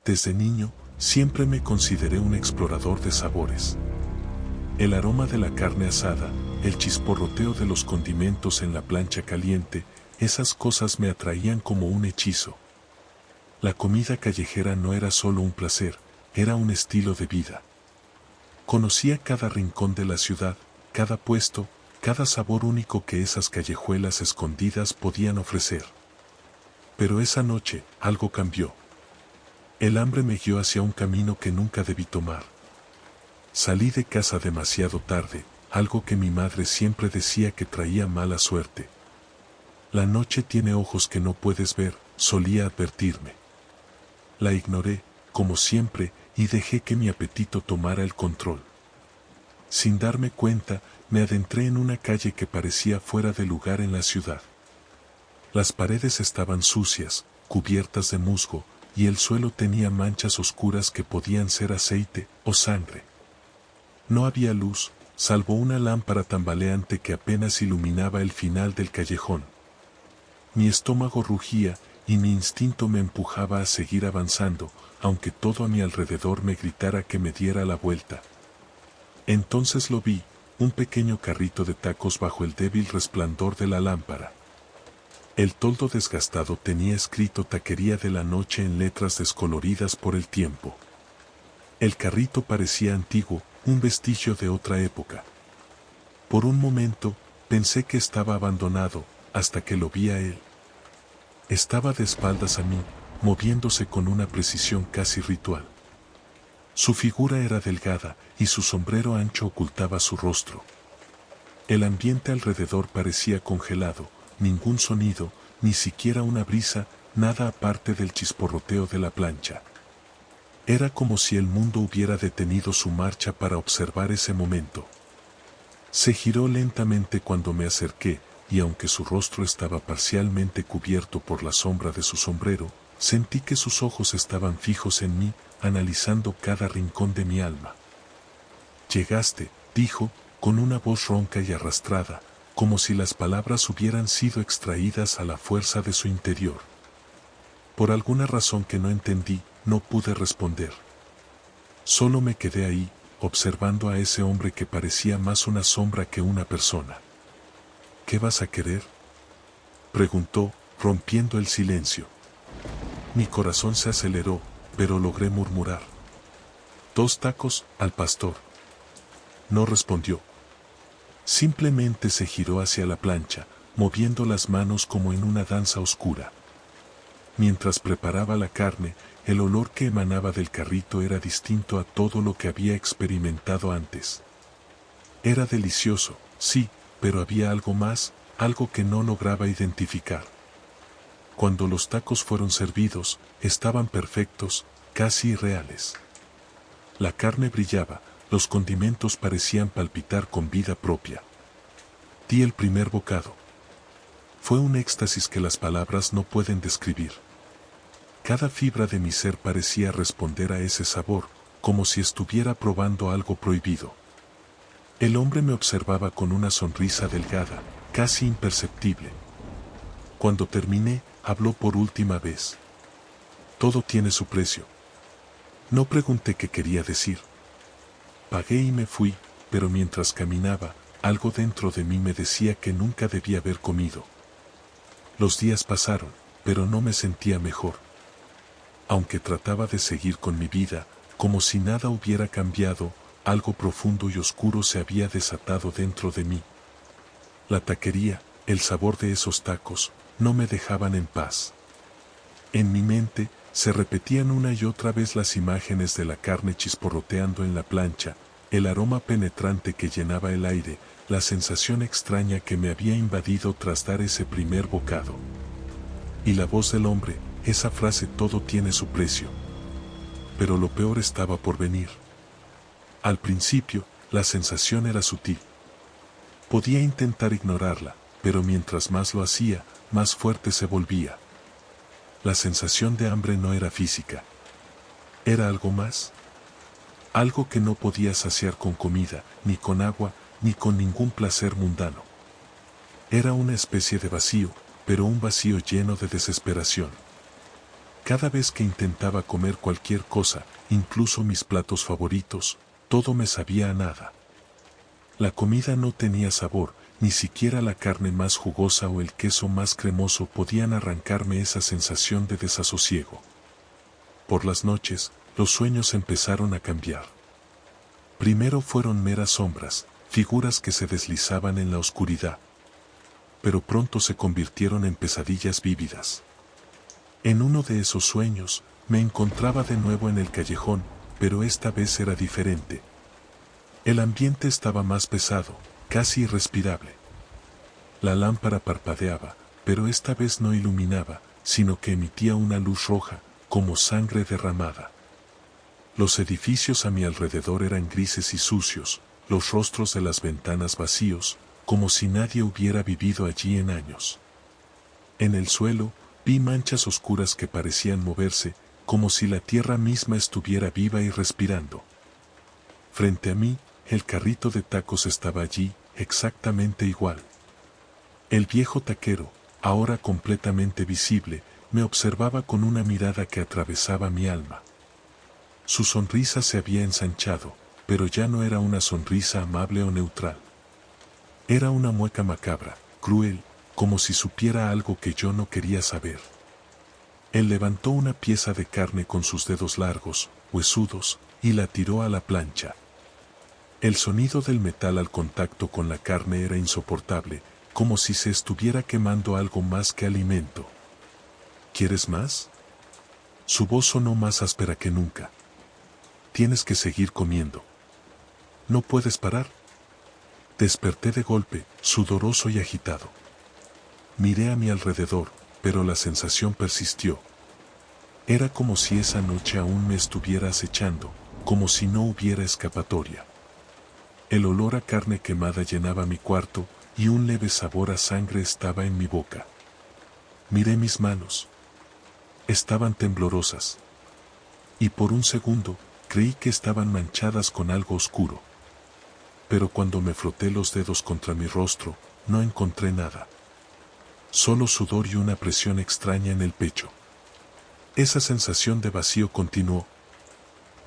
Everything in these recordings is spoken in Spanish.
Desde niño, siempre me consideré un explorador de sabores. El aroma de la carne asada, el chisporroteo de los condimentos en la plancha caliente, esas cosas me atraían como un hechizo. La comida callejera no era solo un placer, era un estilo de vida. Conocía cada rincón de la ciudad, cada puesto, cada sabor único que esas callejuelas escondidas podían ofrecer. Pero esa noche, algo cambió. El hambre me guió hacia un camino que nunca debí tomar. Salí de casa demasiado tarde, algo que mi madre siempre decía que traía mala suerte. La noche tiene ojos que no puedes ver, solía advertirme. La ignoré, como siempre, y dejé que mi apetito tomara el control. Sin darme cuenta, me adentré en una calle que parecía fuera de lugar en la ciudad. Las paredes estaban sucias, cubiertas de musgo, y el suelo tenía manchas oscuras que podían ser aceite o sangre. No había luz, salvo una lámpara tambaleante que apenas iluminaba el final del callejón. Mi estómago rugía y mi instinto me empujaba a seguir avanzando, aunque todo a mi alrededor me gritara que me diera la vuelta. Entonces lo vi, un pequeño carrito de tacos bajo el débil resplandor de la lámpara. El toldo desgastado tenía escrito Taquería de la Noche en letras descoloridas por el tiempo. El carrito parecía antiguo, un vestigio de otra época. Por un momento, pensé que estaba abandonado, hasta que lo vi a él. Estaba de espaldas a mí, moviéndose con una precisión casi ritual. Su figura era delgada, y su sombrero ancho ocultaba su rostro. El ambiente alrededor parecía congelado, ningún sonido, ni siquiera una brisa, nada aparte del chisporroteo de la plancha. Era como si el mundo hubiera detenido su marcha para observar ese momento. Se giró lentamente cuando me acerqué, y aunque su rostro estaba parcialmente cubierto por la sombra de su sombrero, sentí que sus ojos estaban fijos en mí, analizando cada rincón de mi alma. «Llegaste», dijo, con una voz ronca y arrastrada, como si las palabras hubieran sido extraídas a la fuerza de su interior. Por alguna razón que no entendí, no pude responder. Solo me quedé ahí, observando a ese hombre que parecía más una sombra que una persona. «¿Qué vas a querer?», preguntó, rompiendo el silencio. Mi corazón se aceleró, pero logré murmurar: «2 tacos al pastor». No respondió. Simplemente se giró hacia la plancha, moviendo las manos como en una danza oscura. Mientras preparaba la carne, el olor que emanaba del carrito era distinto a todo lo que había experimentado antes. Era delicioso, sí, pero había algo más, algo que no lograba identificar. Cuando los tacos fueron servidos, estaban perfectos, casi irreales. La carne brillaba, los condimentos parecían palpitar con vida propia. Di el primer bocado. Fue un éxtasis que las palabras no pueden describir. Cada fibra de mi ser parecía responder a ese sabor, como si estuviera probando algo prohibido. El hombre me observaba con una sonrisa delgada, casi imperceptible. Cuando terminé, habló por última vez. «Todo tiene su precio». No pregunté qué quería decir. Pagué y me fui, pero mientras caminaba, algo dentro de mí me decía que nunca debía haber comido. Los días pasaron, pero no me sentía mejor. Aunque trataba de seguir con mi vida, como si nada hubiera cambiado, algo profundo y oscuro se había desatado dentro de mí. La taquería, el sabor de esos tacos, no me dejaban en paz. En mi mente, se repetían una y otra vez las imágenes de la carne chisporroteando en la plancha, el aroma penetrante que llenaba el aire, la sensación extraña que me había invadido tras dar ese primer bocado. Y la voz del hombre, esa frase «todo tiene su precio». Pero lo peor estaba por venir. Al principio, la sensación era sutil. Podía intentar ignorarla, pero mientras más lo hacía, más fuerte se volvía. La sensación de hambre no era física. Era algo más. Algo que no podía saciar con comida, ni con agua, ni con ningún placer mundano. Era una especie de vacío, pero un vacío lleno de desesperación. Cada vez que intentaba comer cualquier cosa, incluso mis platos favoritos, todo me sabía a nada. La comida no tenía sabor, ni siquiera la carne más jugosa o el queso más cremoso podían arrancarme esa sensación de desasosiego. Por las noches, los sueños empezaron a cambiar. Primero fueron meras sombras, figuras que se deslizaban en la oscuridad. Pero pronto se convirtieron en pesadillas vívidas. En uno de esos sueños, me encontraba de nuevo en el callejón, pero esta vez era diferente. El ambiente estaba más pesado, casi irrespirable. La lámpara parpadeaba, pero esta vez no iluminaba, sino que emitía una luz roja, como sangre derramada. Los edificios a mi alrededor eran grises y sucios, los rostros de las ventanas vacíos, como si nadie hubiera vivido allí en años. En el suelo, vi manchas oscuras que parecían moverse, como si la tierra misma estuviera viva y respirando. Frente a mí, el carrito de tacos estaba allí, exactamente igual. El viejo taquero, ahora completamente visible, me observaba con una mirada que atravesaba mi alma. Su sonrisa se había ensanchado, pero ya no era una sonrisa amable o neutral. Era una mueca macabra, cruel, como si supiera algo que yo no quería saber. Él levantó una pieza de carne con sus dedos largos, huesudos, y la tiró a la plancha. El sonido del metal al contacto con la carne era insoportable, como si se estuviera quemando algo más que alimento. ¿Quieres más? Su voz sonó más áspera que nunca. Tienes que seguir comiendo. No puedes parar. Desperté de golpe, sudoroso y agitado. Miré a mi alrededor, pero la sensación persistió. Era como si esa noche aún me estuviera acechando, como si no hubiera escapatoria. El olor a carne quemada llenaba mi cuarto, y un leve sabor a sangre estaba en mi boca. Miré mis manos. Estaban temblorosas. Y por un segundo, creí que estaban manchadas con algo oscuro. Pero cuando me froté los dedos contra mi rostro, no encontré nada. Solo sudor y una presión extraña en el pecho. Esa sensación de vacío continuó.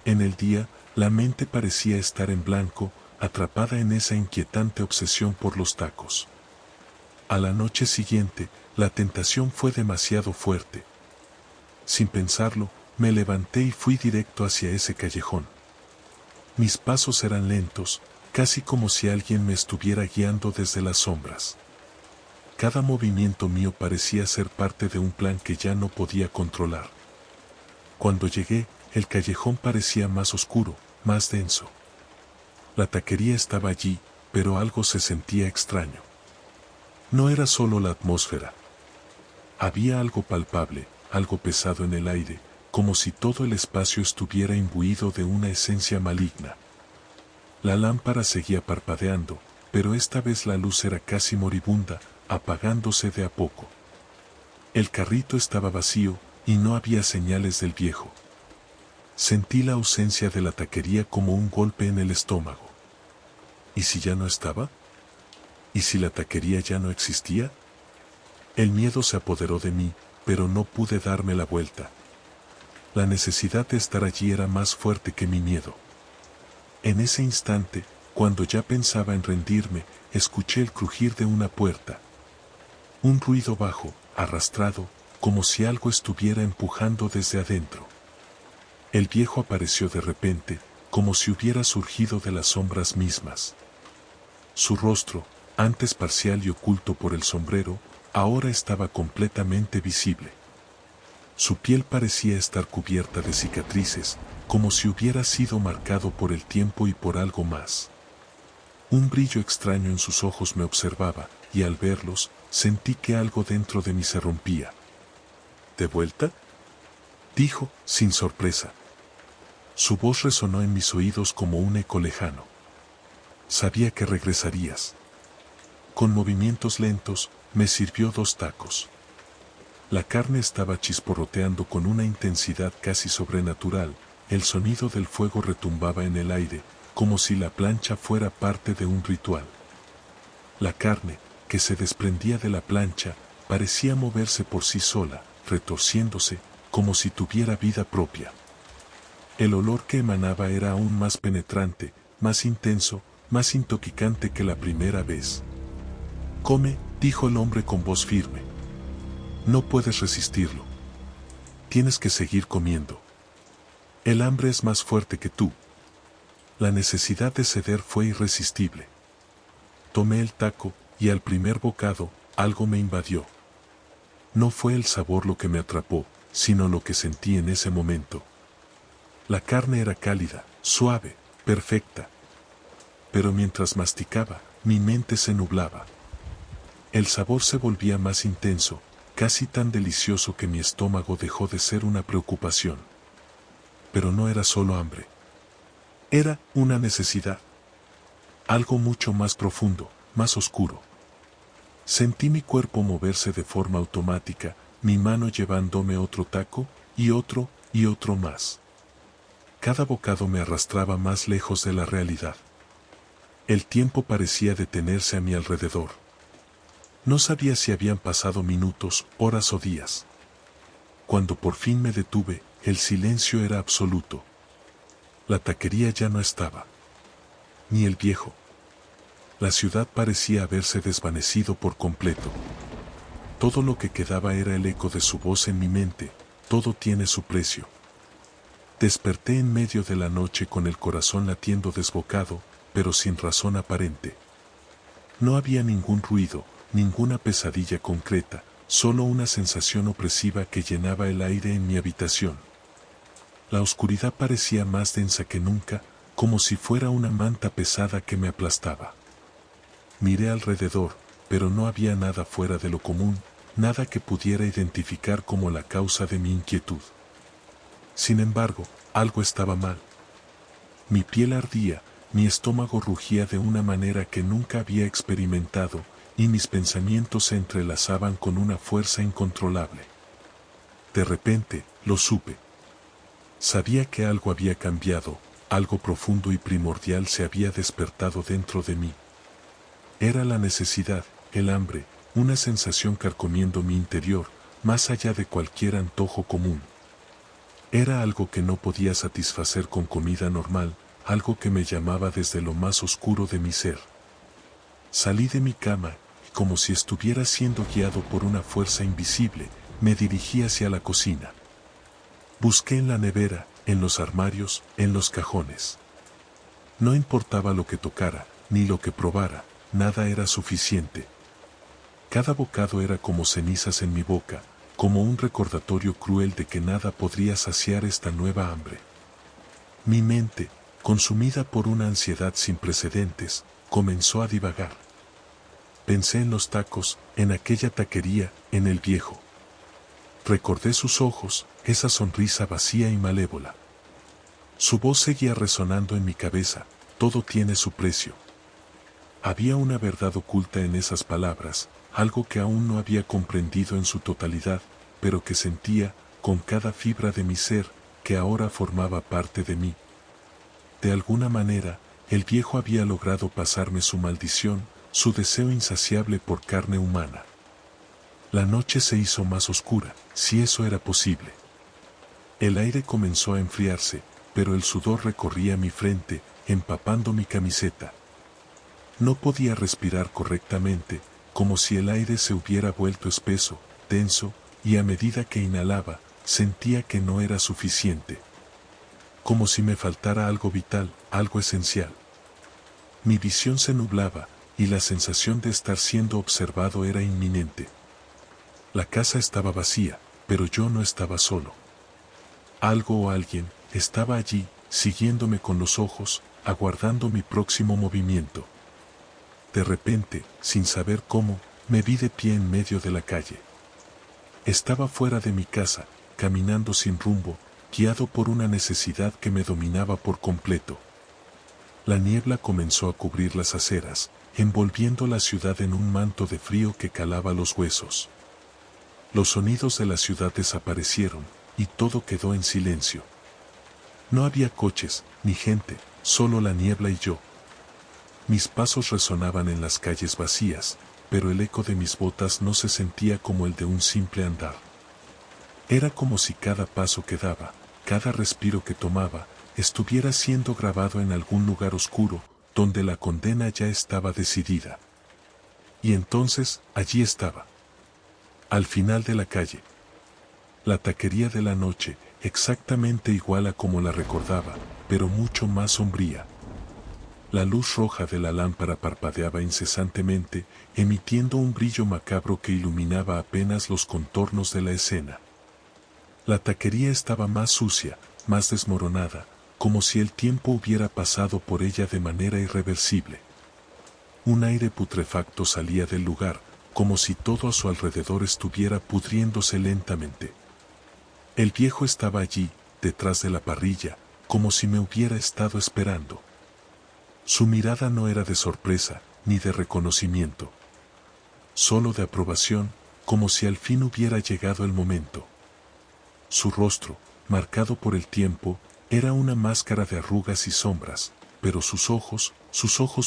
En el día, la mente parecía estar en blanco, atrapada en esa inquietante obsesión por los tacos. A la noche siguiente, la tentación fue demasiado fuerte. Sin pensarlo, me levanté y fui directo hacia ese callejón. Mis pasos eran lentos, casi como si alguien me estuviera guiando desde las sombras. Cada movimiento mío parecía ser parte de un plan que ya no podía controlar. Cuando llegué, el callejón parecía más oscuro, más denso. La taquería estaba allí, pero algo se sentía extraño. No era solo la atmósfera. Había algo palpable, algo pesado en el aire, como si todo el espacio estuviera imbuido de una esencia maligna. La lámpara seguía parpadeando, pero esta vez la luz era casi moribunda, apagándose de a poco. El carrito estaba vacío, y no había señales del viejo. Sentí la ausencia de la taquería como un golpe en el estómago. ¿Y si ya no estaba? ¿Y si la taquería ya no existía? El miedo se apoderó de mí, pero no pude darme la vuelta. La necesidad de estar allí era más fuerte que mi miedo. En ese instante, cuando ya pensaba en rendirme, escuché el crujir de una puerta. Un ruido bajo, arrastrado, como si algo estuviera empujando desde adentro. El viejo apareció de repente, como si hubiera surgido de las sombras mismas. Su rostro, antes parcial y oculto por el sombrero, ahora estaba completamente visible. Su piel parecía estar cubierta de cicatrices, como si hubiera sido marcado por el tiempo y por algo más. Un brillo extraño en sus ojos me observaba, y al verlos, sentí que algo dentro de mí se rompía. ¿De vuelta?, dijo, sin sorpresa. Su voz resonó en mis oídos como un eco lejano. Sabía que regresarías. Con movimientos lentos, me sirvió 2 tacos. La carne estaba chisporroteando con una intensidad casi sobrenatural, el sonido del fuego retumbaba en el aire, como si la plancha fuera parte de un ritual. La carne, que se desprendía de la plancha, parecía moverse por sí sola, retorciéndose, como si tuviera vida propia. El olor que emanaba era aún más penetrante, más intenso, más intoxicante que la primera vez. Come, dijo el hombre con voz firme. No puedes resistirlo. Tienes que seguir comiendo. El hambre es más fuerte que tú. La necesidad de ceder fue irresistible. Tomé el taco, y al primer bocado, algo me invadió. No fue el sabor lo que me atrapó, sino lo que sentí en ese momento. La carne era cálida, suave, perfecta. Pero mientras masticaba, mi mente se nublaba. El sabor se volvía más intenso, casi tan delicioso que mi estómago dejó de ser una preocupación. Pero no era solo hambre. Era una necesidad. Algo mucho más profundo, más oscuro. Sentí mi cuerpo moverse de forma automática, mi mano llevándome otro taco, y otro más. Cada bocado me arrastraba más lejos de la realidad. El tiempo parecía detenerse a mi alrededor. No sabía si habían pasado minutos, horas o días. Cuando por fin me detuve, el silencio era absoluto. La taquería ya no estaba. Ni el viejo. La ciudad parecía haberse desvanecido por completo. Todo lo que quedaba era el eco de su voz en mi mente: todo tiene su precio. Desperté en medio de la noche con el corazón latiendo desbocado, pero sin razón aparente. No había ningún ruido, ninguna pesadilla concreta, solo una sensación opresiva que llenaba el aire en mi habitación. La oscuridad parecía más densa que nunca, como si fuera una manta pesada que me aplastaba. Miré alrededor, pero no había nada fuera de lo común, nada que pudiera identificar como la causa de mi inquietud. Sin embargo, algo estaba mal. Mi piel ardía, mi estómago rugía de una manera que nunca había experimentado, y mis pensamientos se entrelazaban con una fuerza incontrolable. De repente, lo supe. Sabía que algo había cambiado, algo profundo y primordial se había despertado dentro de mí. Era la necesidad, el hambre, una sensación carcomiendo mi interior, más allá de cualquier antojo común. Era algo que no podía satisfacer con comida normal, algo que me llamaba desde lo más oscuro de mi ser. Salí de mi cama, y como si estuviera siendo guiado por una fuerza invisible, me dirigí hacia la cocina. Busqué en la nevera, en los armarios, en los cajones. No importaba lo que tocara, ni lo que probara, nada era suficiente. Cada bocado era como cenizas en mi boca, como un recordatorio cruel de que nada podría saciar esta nueva hambre. Mi mente, consumida por una ansiedad sin precedentes, comenzó a divagar. Pensé en los tacos, en aquella taquería, en el viejo. Recordé sus ojos, esa sonrisa vacía y malévola. Su voz seguía resonando en mi cabeza: todo tiene su precio. Había una verdad oculta en esas palabras, algo que aún no había comprendido en su totalidad, pero que sentía, con cada fibra de mi ser, que ahora formaba parte de mí. De alguna manera, el viejo había logrado pasarme su maldición, su deseo insaciable por carne humana. La noche se hizo más oscura, si eso era posible. El aire comenzó a enfriarse, pero el sudor recorría mi frente, empapando mi camiseta. No podía respirar correctamente, como si el aire se hubiera vuelto espeso, denso, y a medida que inhalaba, sentía que no era suficiente. Como si me faltara algo vital, algo esencial. Mi visión se nublaba, y la sensación de estar siendo observado era inminente. La casa estaba vacía, pero yo no estaba solo. Algo o alguien estaba allí, siguiéndome con los ojos, aguardando mi próximo movimiento. De repente, sin saber cómo, me vi de pie en medio de la calle. Estaba fuera de mi casa, caminando sin rumbo, guiado por una necesidad que me dominaba por completo. La niebla comenzó a cubrir las aceras, envolviendo la ciudad en un manto de frío que calaba los huesos. Los sonidos de la ciudad desaparecieron, y todo quedó en silencio. No había coches, ni gente, solo la niebla y yo. Mis pasos resonaban en las calles vacías, pero el eco de mis botas no se sentía como el de un simple andar. Era como si cada paso que daba, cada respiro que tomaba, estuviera siendo grabado en algún lugar oscuro, donde la condena ya estaba decidida. Y entonces, allí estaba. Al final de la calle. La taquería de la noche, exactamente igual a como la recordaba, pero mucho más sombría. La luz roja de la lámpara parpadeaba incesantemente, emitiendo un brillo macabro que iluminaba apenas los contornos de la escena. La taquería estaba más sucia, más desmoronada, como si el tiempo hubiera pasado por ella de manera irreversible. Un aire putrefacto salía del lugar, como si todo a su alrededor estuviera pudriéndose lentamente. El viejo estaba allí, detrás de la parrilla, como si me hubiera estado esperando. Su mirada no era de sorpresa, ni de reconocimiento. Solo de aprobación, como si al fin hubiera llegado el momento. Su rostro, marcado por el tiempo, era una máscara de arrugas y sombras, pero sus ojos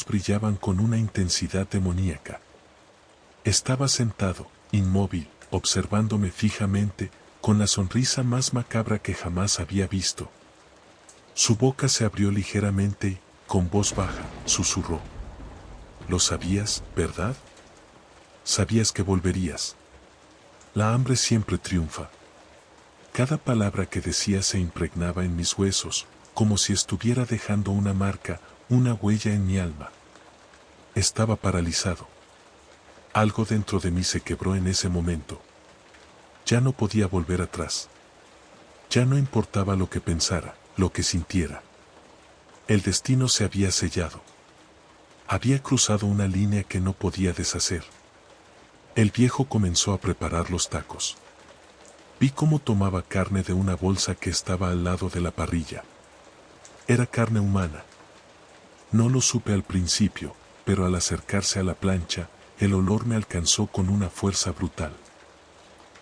brillaban con una intensidad demoníaca. Estaba sentado, inmóvil, observándome fijamente, con la sonrisa más macabra que jamás había visto. Su boca se abrió ligeramente y, con voz baja, susurró. «Lo sabías, ¿verdad? Sabías que volverías. La hambre siempre triunfa». Cada palabra que decía se impregnaba en mis huesos, como si estuviera dejando una marca, una huella en mi alma. Estaba paralizado. Algo dentro de mí se quebró en ese momento. Ya no podía volver atrás. Ya no importaba lo que pensara, lo que sintiera. El destino se había sellado. Había cruzado una línea que no podía deshacer. El viejo comenzó a preparar los tacos. Vi cómo tomaba carne de una bolsa que estaba al lado de la parrilla. Era carne humana. No lo supe al principio, pero al acercarse a la plancha, el olor me alcanzó con una fuerza brutal.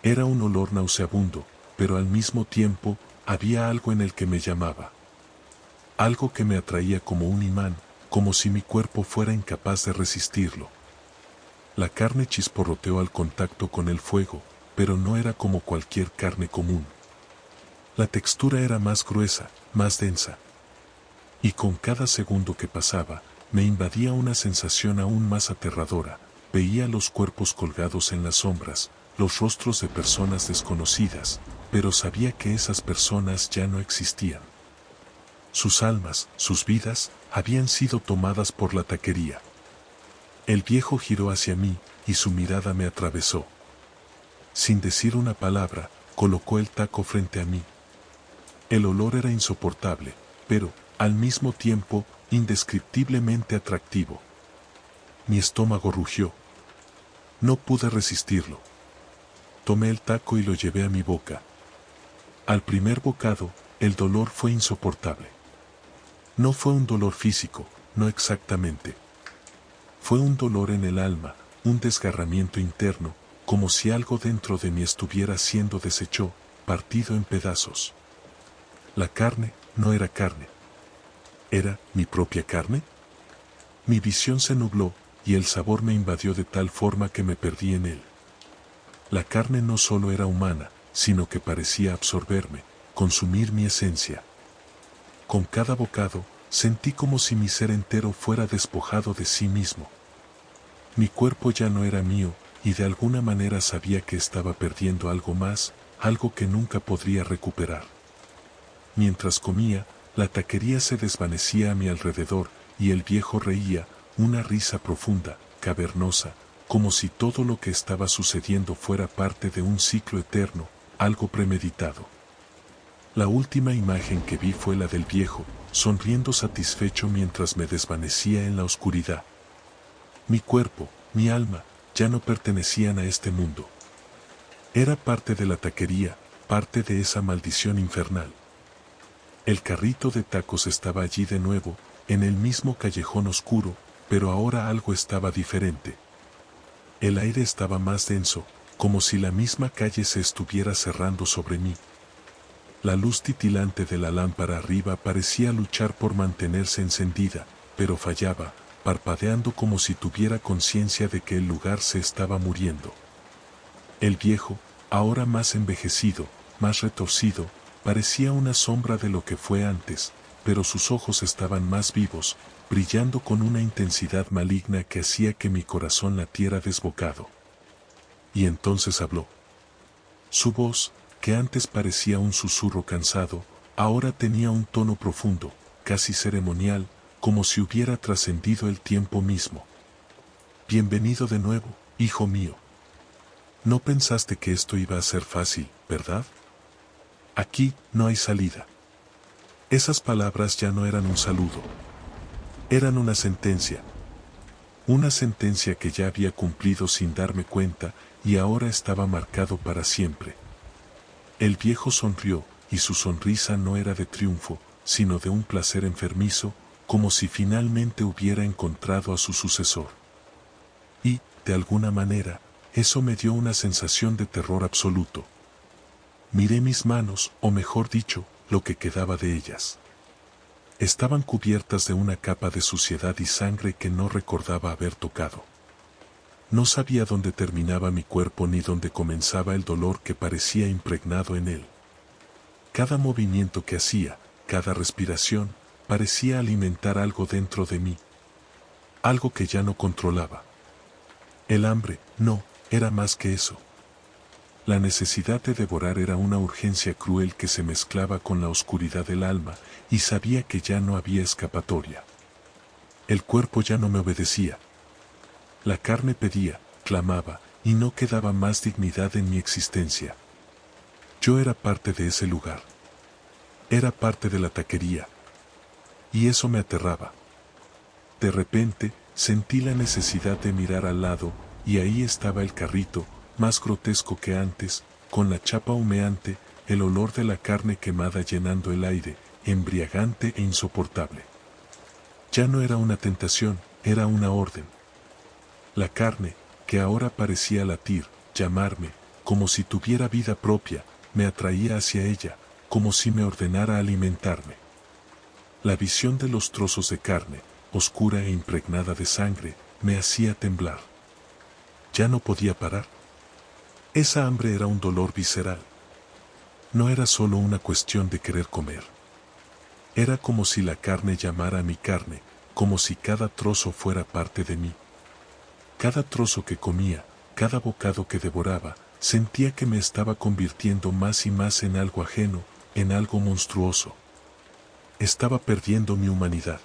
Era un olor nauseabundo, pero al mismo tiempo, había algo en el que me llamaba. Algo que me atraía como un imán, como si mi cuerpo fuera incapaz de resistirlo. La carne chisporroteó al contacto con el fuego, pero no era como cualquier carne común. La textura era más gruesa, más densa. Y con cada segundo que pasaba, me invadía una sensación aún más aterradora. Veía los cuerpos colgados en las sombras, los rostros de personas desconocidas, pero sabía que esas personas ya no existían. Sus almas, sus vidas, habían sido tomadas por la taquería. El viejo giró hacia mí, y su mirada me atravesó. Sin decir una palabra, colocó el taco frente a mí. El olor era insoportable, pero, al mismo tiempo, indescriptiblemente atractivo. Mi estómago rugió. No pude resistirlo. Tomé el taco y lo llevé a mi boca. Al primer bocado, el dolor fue insoportable. No fue un dolor físico, no exactamente. Fue un dolor en el alma, un desgarramiento interno, como si algo dentro de mí estuviera siendo deshecho, partido en pedazos. La carne no era carne. ¿Era mi propia carne? Mi visión se nubló, y el sabor me invadió de tal forma que me perdí en él. La carne no solo era humana, sino que parecía absorberme, consumir mi esencia. Con cada bocado, sentí como si mi ser entero fuera despojado de sí mismo. Mi cuerpo ya no era mío, y de alguna manera sabía que estaba perdiendo algo más, algo que nunca podría recuperar. Mientras comía, la taquería se desvanecía a mi alrededor, y el viejo reía, una risa profunda, cavernosa, como si todo lo que estaba sucediendo fuera parte de un ciclo eterno, algo premeditado. La última imagen que vi fue la del viejo, sonriendo satisfecho mientras me desvanecía en la oscuridad. Mi cuerpo, mi alma, ya no pertenecían a este mundo. Era parte de la taquería, parte de esa maldición infernal. El carrito de tacos estaba allí de nuevo, en el mismo callejón oscuro, pero ahora algo estaba diferente. El aire estaba más denso, como si la misma calle se estuviera cerrando sobre mí. La luz titilante de la lámpara arriba parecía luchar por mantenerse encendida, pero fallaba, parpadeando como si tuviera conciencia de que el lugar se estaba muriendo. El viejo, ahora más envejecido, más retorcido, parecía una sombra de lo que fue antes, pero sus ojos estaban más vivos, brillando con una intensidad maligna que hacía que mi corazón latiera desbocado. Y entonces habló. Su voz, que antes parecía un susurro cansado, ahora tenía un tono profundo, casi ceremonial, como si hubiera trascendido el tiempo mismo. Bienvenido de nuevo, hijo mío. No pensaste que esto iba a ser fácil, ¿verdad? Aquí no hay salida. Esas palabras ya no eran un saludo. Eran una sentencia. Una sentencia que ya había cumplido sin darme cuenta y ahora estaba marcado para siempre. El viejo sonrió, y su sonrisa no era de triunfo, sino de un placer enfermizo, como si finalmente hubiera encontrado a su sucesor. Y, de alguna manera, eso me dio una sensación de terror absoluto. Miré mis manos, o mejor dicho, lo que quedaba de ellas. Estaban cubiertas de una capa de suciedad y sangre que no recordaba haber tocado. No sabía dónde terminaba mi cuerpo ni dónde comenzaba el dolor que parecía impregnado en él. Cada movimiento que hacía, cada respiración, parecía alimentar algo dentro de mí. Algo que ya no controlaba. El hambre, no, era más que eso. La necesidad de devorar era una urgencia cruel que se mezclaba con la oscuridad del alma, y sabía que ya no había escapatoria. El cuerpo ya no me obedecía. La carne pedía, clamaba, y no quedaba más dignidad en mi existencia. Yo era parte de ese lugar. Era parte de la taquería. Y eso me aterraba. De repente, sentí la necesidad de mirar al lado, y ahí estaba el carrito, más grotesco que antes, con la chapa humeante, el olor de la carne quemada llenando el aire, embriagante e insoportable. Ya no era una tentación, era una orden. La carne, que ahora parecía latir, llamarme, como si tuviera vida propia, me atraía hacia ella, como si me ordenara alimentarme. La visión de los trozos de carne, oscura e impregnada de sangre, me hacía temblar. Ya no podía parar. Esa hambre era un dolor visceral. No era solo una cuestión de querer comer. Era como si la carne llamara a mi carne, como si cada trozo fuera parte de mí. Cada trozo que comía, cada bocado que devoraba, sentía que me estaba convirtiendo más y más en algo ajeno, en algo monstruoso. Estaba perdiendo mi humanidad.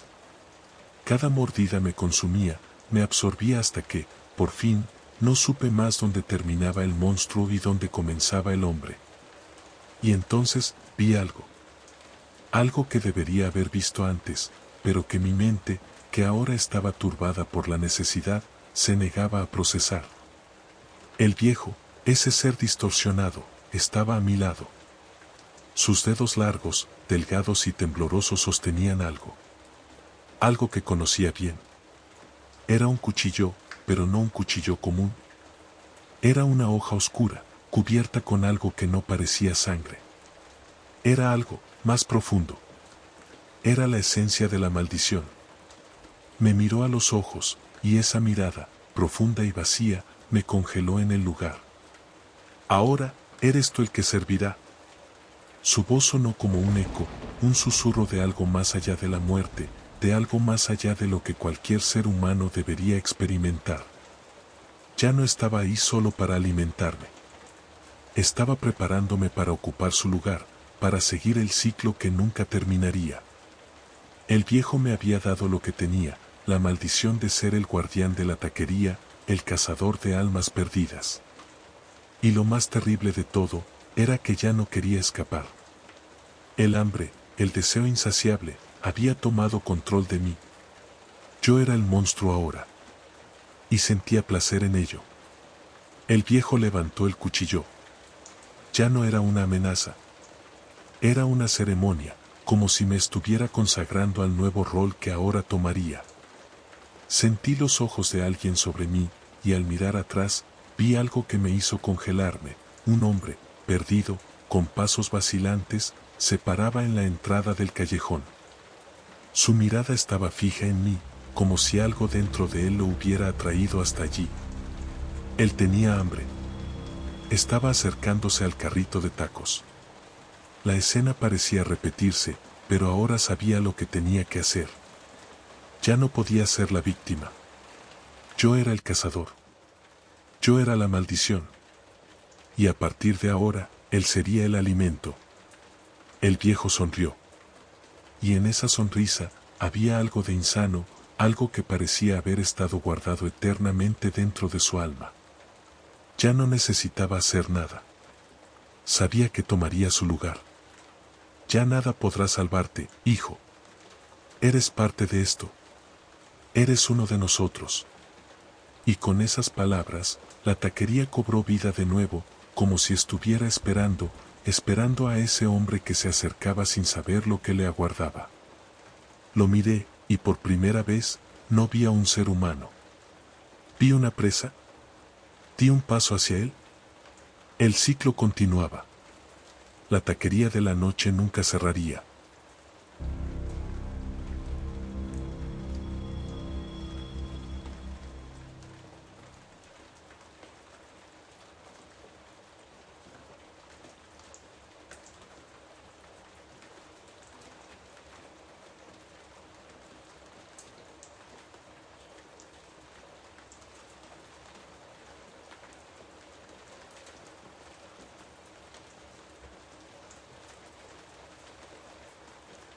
Cada mordida me consumía, me absorbía hasta que, por fin, no supe más dónde terminaba el monstruo y dónde comenzaba el hombre. Y entonces vi algo. Algo que debería haber visto antes, pero que mi mente, que ahora estaba turbada por la necesidad, se negaba a procesar. El viejo, ese ser distorsionado, estaba a mi lado. Sus dedos largos, delgados y temblorosos sostenían algo. Algo que conocía bien. Era un cuchillo, pero no un cuchillo común. Era una hoja oscura, cubierta con algo que no parecía sangre. Era algo más profundo. Era la esencia de la maldición. Me miró a los ojos, y esa mirada, profunda y vacía, me congeló en el lugar. Ahora, eres tú el que servirá. Su voz sonó como un eco, un susurro de algo más allá de la muerte, de algo más allá de lo que cualquier ser humano debería experimentar. Ya no estaba ahí solo para alimentarme. Estaba preparándome para ocupar su lugar, para seguir el ciclo que nunca terminaría. El viejo me había dado lo que tenía, la maldición de ser el guardián de la taquería, el cazador de almas perdidas. Y lo más terrible de todo, era que ya no quería escapar. El hambre, el deseo insaciable, había tomado control de mí. Yo era el monstruo ahora. Y sentía placer en ello. El viejo levantó el cuchillo. Ya no era una amenaza. Era una ceremonia, como si me estuviera consagrando al nuevo rol que ahora tomaría. Sentí los ojos de alguien sobre mí, y al mirar atrás, vi algo que me hizo congelarme. Un hombre, perdido, con pasos vacilantes, se paraba en la entrada del callejón. Su mirada estaba fija en mí, como si algo dentro de él lo hubiera atraído hasta allí. Él tenía hambre. Estaba acercándose al carrito de tacos. La escena parecía repetirse, pero ahora sabía lo que tenía que hacer. Ya no podía ser la víctima. Yo era el cazador. Yo era la maldición. Y a partir de ahora, él sería el alimento. El viejo sonrió. Y en esa sonrisa, había algo de insano, algo que parecía haber estado guardado eternamente dentro de su alma. Ya no necesitaba hacer nada. Sabía que tomaría su lugar. Ya nada podrá salvarte, hijo. Eres parte de esto. Eres uno de nosotros. Y con esas palabras, la taquería cobró vida de nuevo, como si estuviera esperando a ese hombre que se acercaba sin saber lo que le aguardaba. Lo miré, y por primera vez, no vi a un ser humano. Vi una presa. Di un paso hacia él. El ciclo continuaba. La taquería de la noche nunca cerraría.